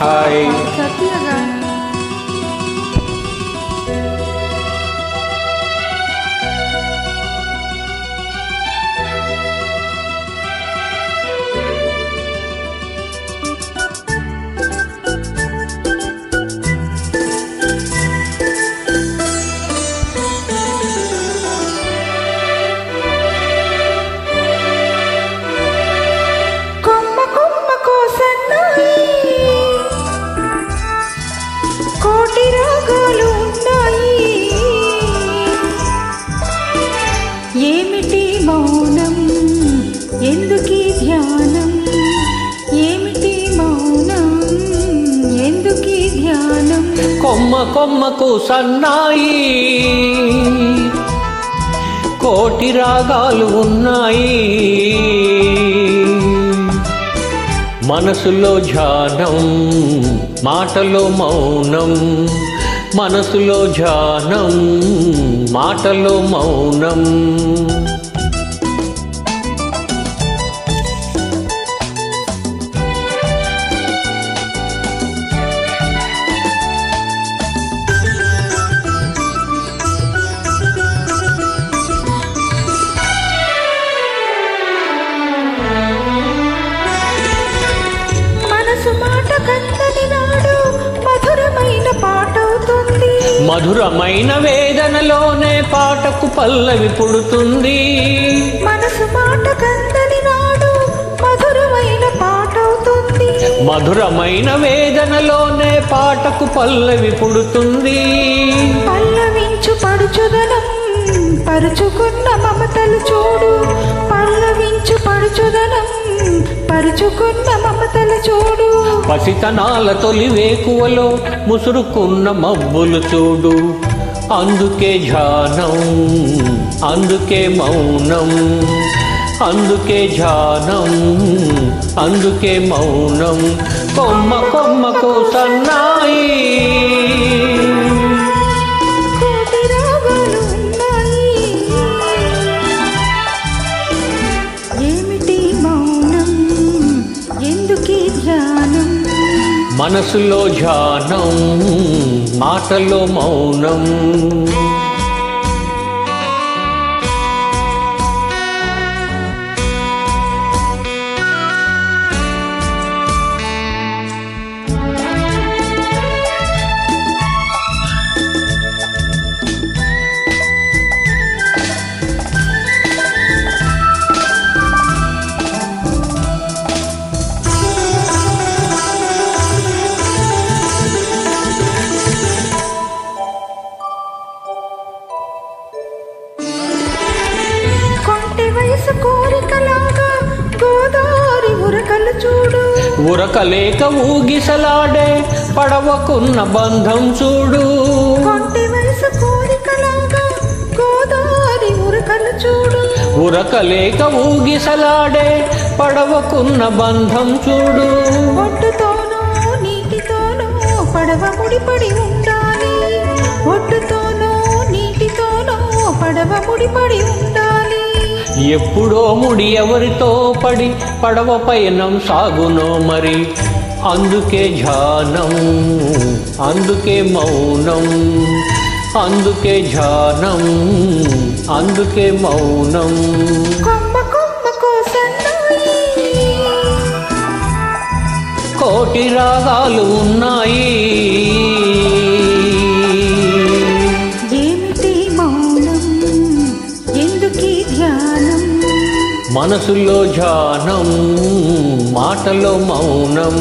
Hi. ఏమిటి మౌనం ఎందుకీ ధ్యానం ఏమిటి మౌనం ఎందుకీ ధ్యానం కొమ్మ కొమ్మకు సన్నాయి కోటి రాగాలు ఉన్నాయి మనసులో ధ్యానం మాటలో మౌనం మనసులో ధ్యానం మాటలో మౌనం మధురమైన వేదనలోనే పాటకు పల్లవి పుడుతుంది మనసు మాట కందని నాడు మధురమైన పాటవుతుంది మధురమైన వేదనలోనే పాటకు పల్లవి పుడుతుంది పల్లవించు పడుచుదనం పరుచుకున్న మమతలు చూడు పల్లవించు పడుచుదనం పరుచుకున్న మమతలు చూడు పసితనాల తొలి వేకువలో ముసురుకున్న మబ్బులు చూడు అందుకే ధ్యానం అందుకే మౌనం అందుకే ధ్యానం అందుకే మౌనం కొమ్మ కొమ్మకు సన్నాయి మనసులో ధ్యానం మాటలో మౌనం కోరికలాగా గోదావరి ఉరకలు చూడు ఉరకలేక ఊగిసలాడే పడవకున్న బంధం చూడు కొంటి వయసు కోరికలాగా గోదావరి ఉరకలు చూడు ఉరకలేక ఊగిసలాడే పడవకున్న బంధం చూడు ఒడ్డుతోనూ నీటితోనూ పడవ ముడిపడి ఉండాలి ఒడ్డుతోనూ నీటితోనూ పడవ ముడిపడి ఉండాలి ఎప్పుడో ముడి ఎవరితో పడి పడవ పయనం సాగునో మరి అందుకే ధ్యానం అందుకే మౌనం అందుకే ధ్యానం అందుకే మౌనం కొమ్మ కొమ్మకు సన్నాయి కోటి రాగాలు ఉన్నాయి మనసులో ధ్యానం మాటలో మౌనం